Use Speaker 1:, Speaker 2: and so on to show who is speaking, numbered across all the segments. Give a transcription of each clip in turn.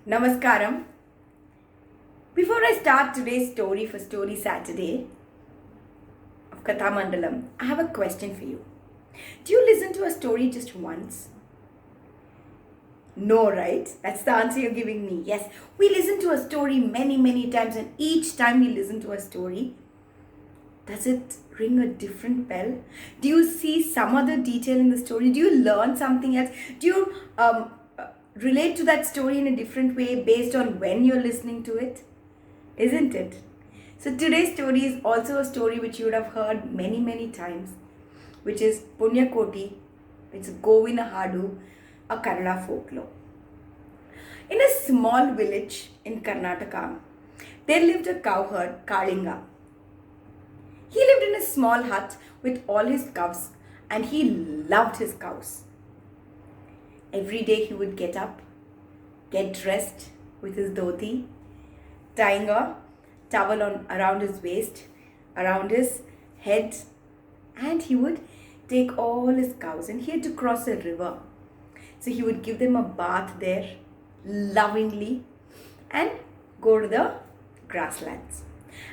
Speaker 1: Namaskaram. Before I start today's story for Story Saturday of Katha Mandalam, I have a question for you. Do you listen to a story just once? No, right? That's the answer you're giving me. Yes, we listen to a story many times, and each time we listen to a story, does it ring a different bell? Do you see some other detail in the story? Do you learn something else? Do you relate to that story in a different way based on when you're listening to it? Isn't it? So today's story is also a story which you would have heard many times, which is Punyakoti. It's govina haadu, a Kannada folklore. In a small village in Karnataka, there lived a cowherd, Kalinga. He lived in a small hut with all his cows, and he loved his cows. Every day he would get up, get dressed with his dhoti, tying a towel around his waist, around his head, and he would take all his cows, and he had to cross a river. So he would give them a bath there lovingly and go to the grasslands.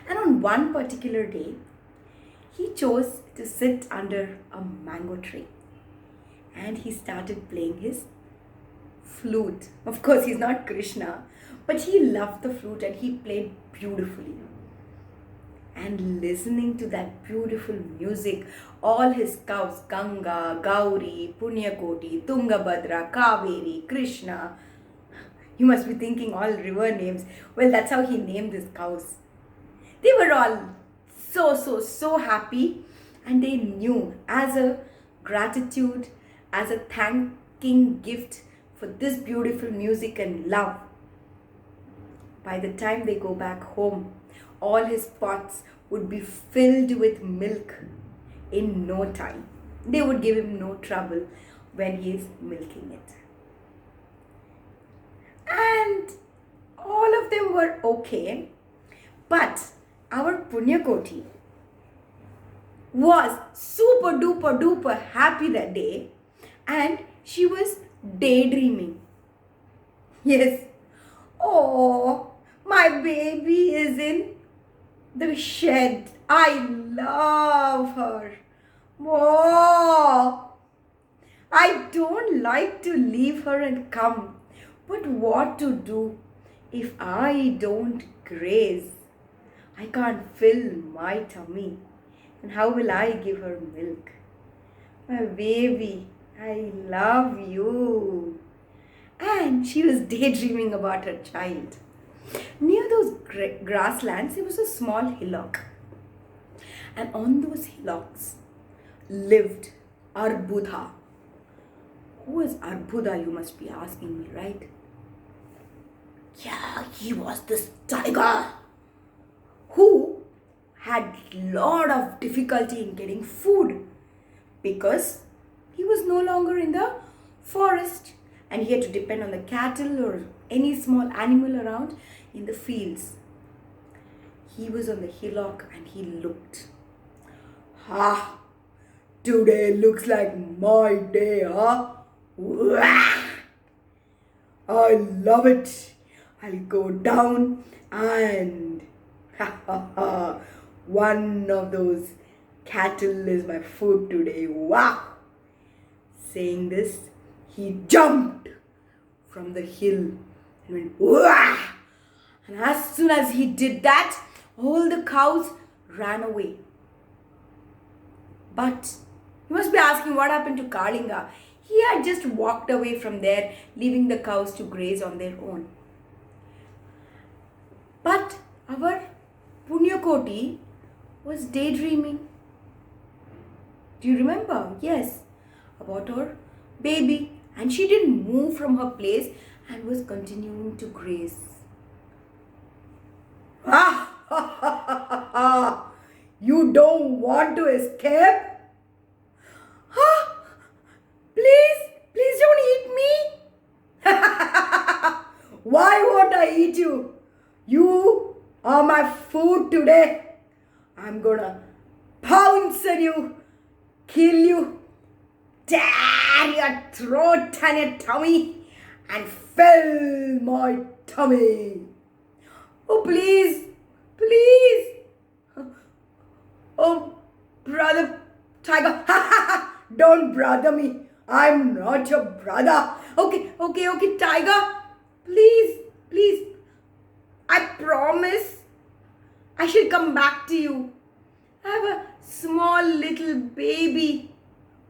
Speaker 1: And on one particular day, he chose to sit under a mango tree and he started playing his flute. Of course, he's not Krishna, but he loved the flute and he played beautifully. And listening to that beautiful music, all his cows, Ganga, Gauri, Punyakoti, Tungabhadra, Kaveri, Krishna, you must be thinking all river names. Well, that's how he named his cows. They were all so happy, and they knew, as a gratitude, as a thanking gift for this beautiful music and love, by the time they go back home, all his pots would be filled with milk in no time. They would give him no trouble when he is milking it. And all of them were okay, but our Punyakoti was super duper happy that day, and she was daydreaming. Yes. Oh, my baby is in the shed. I love her. Oh, I don't like to leave her and come. But what to do if I don't graze? I can't fill my tummy. And how will I give her milk? My baby, I love you. And she was daydreaming about her child. Near those grasslands, there was a small hillock. And on those hillocks lived Arbudha. Who is Arbudha, you must be asking me, right? Yeah, he was this tiger who had lot of difficulty in getting food because he was no longer in the forest and he had to depend on the cattle or any small animal around in the fields. He was on the hillock and he looked. Ha! Today looks like my day, huh? Wah! I love it. I'll go down and one of those cattle is my food today. Wow! Saying this, he jumped from the hill and went wah! And as soon as he did that, all the cows ran away. But you must be asking what happened to Kalinga. He had just walked away from there, leaving the cows to graze on their own. But our Punyakoti was daydreaming. Do you remember? Yes, about her baby. And she didn't move from her place and was continuing to graze. You don't want to escape? Please don't eat me. Why won't I eat you? You are my food today. I'm gonna pounce on you, kill you, tear your throat and your tummy, and fill my tummy. Oh, please, please. Oh, brother tiger. Don't brother me. I'm not your brother. Okay, tiger. Please, please. I promise I shall come back to you. I have a small little baby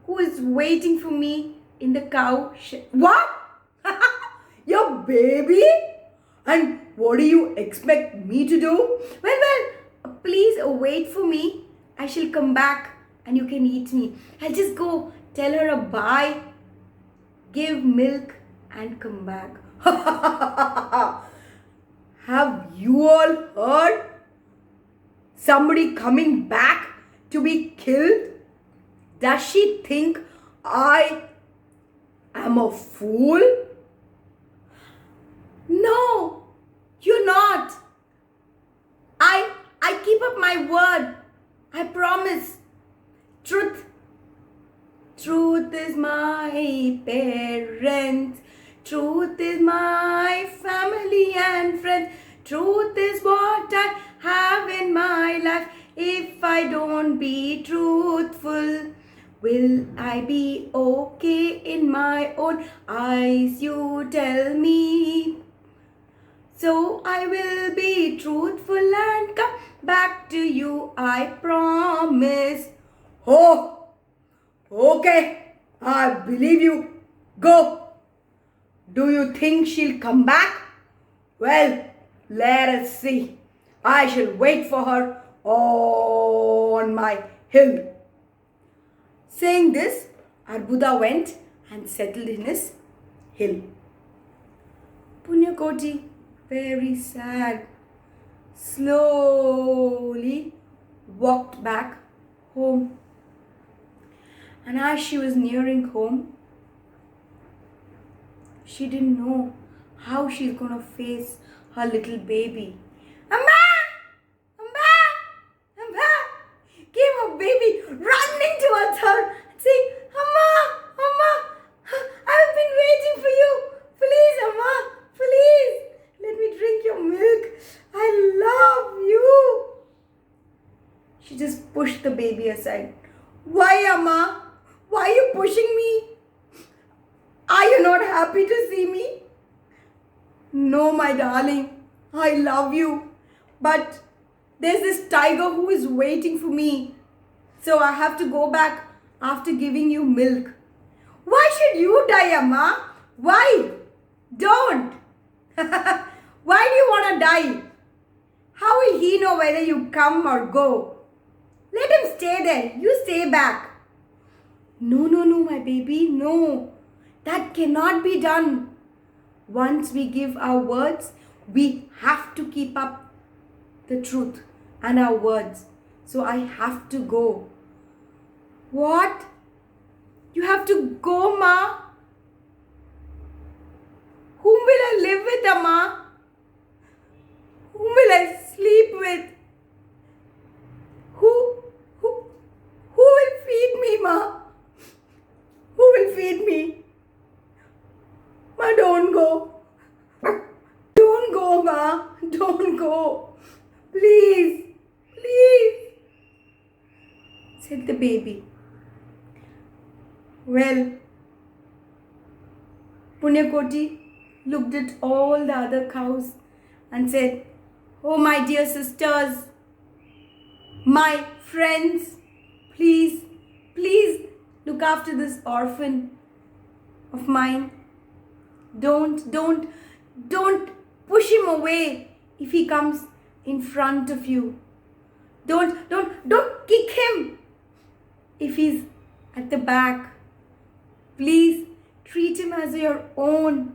Speaker 1: who is waiting for me in the cow shed. What? Your baby? And what do you expect me to do? Well, please wait for me. I shall come back and you can eat me. I'll just go tell her a bye, give milk and come back. Have you all heard? Somebody coming back to be killed? Does she think I am a fool? No, you're not. I keep up my word. I promise. Truth is my parents. Truth is my family and friends. Truth is what I have in my life. If I don't be truthful, will I be okay in my own eyes? You tell me. So I will be truthful and come back to you, I promise. Oh, okay, I believe you. Go. Do you think she'll come back? Well, let us see. I shall wait for her on my hill. Saying this, our Buddha went and settled in his hill. Punyakoti, very sad, slowly walked back home. And as she was nearing home, she didn't know how she's going to face her little baby. Amma! Amma! Amma! Came her baby running towards her, saying, Amma! Amma! I've been waiting for you. Please, Amma! Please! Let me drink your milk. I love you. She just pushed the baby aside. Why, Amma? Why are you pushing me? Are you not happy to see me? No, my darling. I love you. But there's this tiger who is waiting for me. So I have to go back after giving you milk. Why should you die, Amma? Why? Don't. Why do you want to die? How will he know whether you come or go? Let him stay there. You stay back. No, my baby. No. That cannot be done. Once we give our words, we have to keep up the truth and our words. So I have to go. What? You have to go, Ma? Whom will I live with, Amma? Whom will I sleep with? Who will feed me, Ma? Who will feed me? Ma, don't go. Don't go, Ma. Don't go. Please, said the baby. Well, Punyakoti looked at all the other cows and said, Oh, my dear sisters, my friends, please look after this orphan of mine. Don't push him away if he comes in front of you. Don't kick him if he's at the back. Please treat him as your own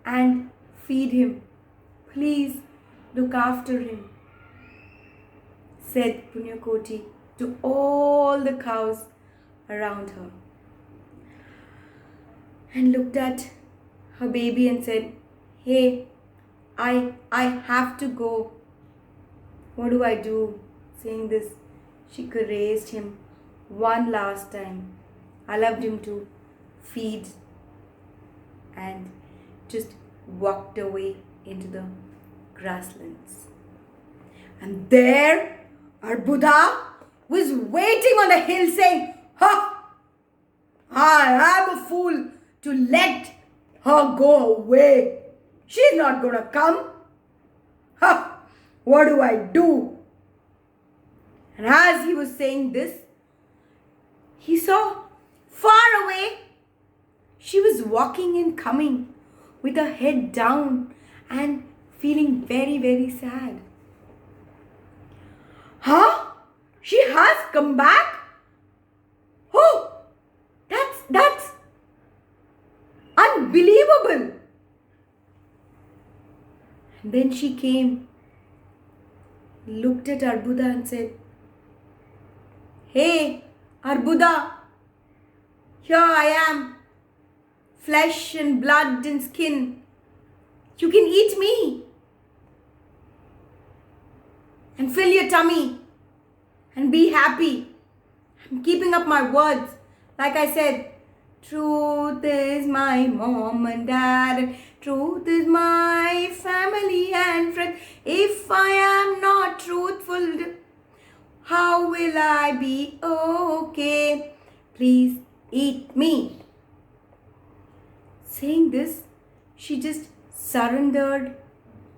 Speaker 1: and feed him. Please look after him, said Punyakoti to all the cows around her. And looked at her baby and said, Hey, I have to go. What do I do? Saying this, she caressed him one last time, allowed him to feed and just walked away into the grasslands. And there, our Buddha was waiting on the hill saying, "Ha! I am a fool to let her go away. She's not gonna come. Ha! What do I do?" And as he was saying this, he saw far away she was walking and coming with her head down and feeling very, very sad. Huh? She has come back? Oh, that's unbelievable. And then she came, looked at our Buddha and said, "Hey, our Buddha, here I am, flesh and blood and skin. You can eat me and fill your tummy and be happy. I'm keeping up my words. Like I said, truth is my mom and dad. Truth is my family and friends. If I am not truthful, how will I be okay? Please eat me." Saying this, she just surrendered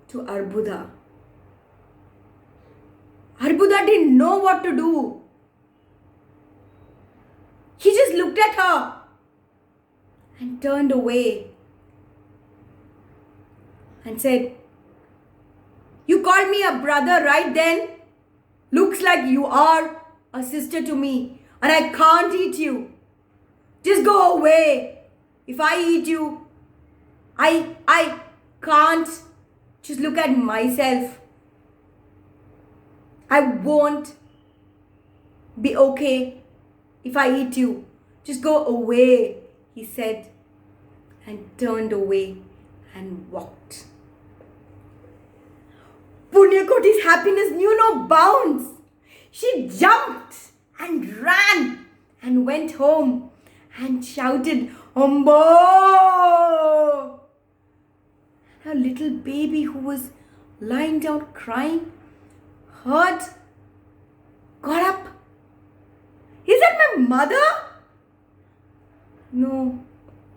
Speaker 1: to our Buddha. Our Buddha didn't know what to do. He just looked at her and turned away and said, "You called me a brother right then? Looks like you are a sister to me and I can't eat you. Just go away. If I eat you, I can't just look at myself. I won't be okay if I eat you. Just go away," he said, and turned away and walked. Punyakoti's happiness knew no bounds. She jumped and ran and went home and shouted, "Ombo!" Her little baby, who was lying down crying, heard, got up. "Is that my mother? No,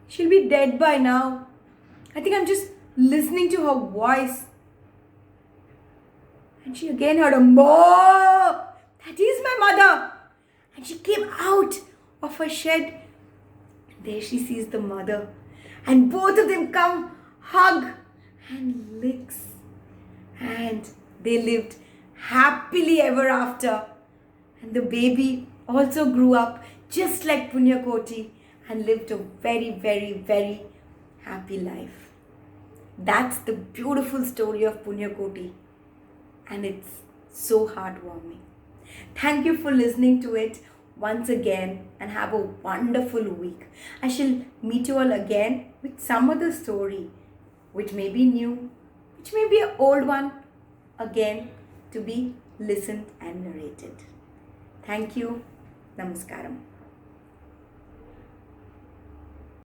Speaker 1: she'll be dead by now. I think I'm just listening to her voice." And she again heard a moo. "That is my mother." And she came out of her shed. And there she sees the mother. And both of them come, hug and licks. And they lived happily ever after. And the baby also grew up just like Punyakoti and lived a very, very, very happy life. That's the beautiful story of Punyakoti. And it's so heartwarming. Thank you for listening to it once again and have a wonderful week. I shall meet you all again with some other story which may be new, which may be an old one, again to be listened and narrated. Thank you. Namaskaram.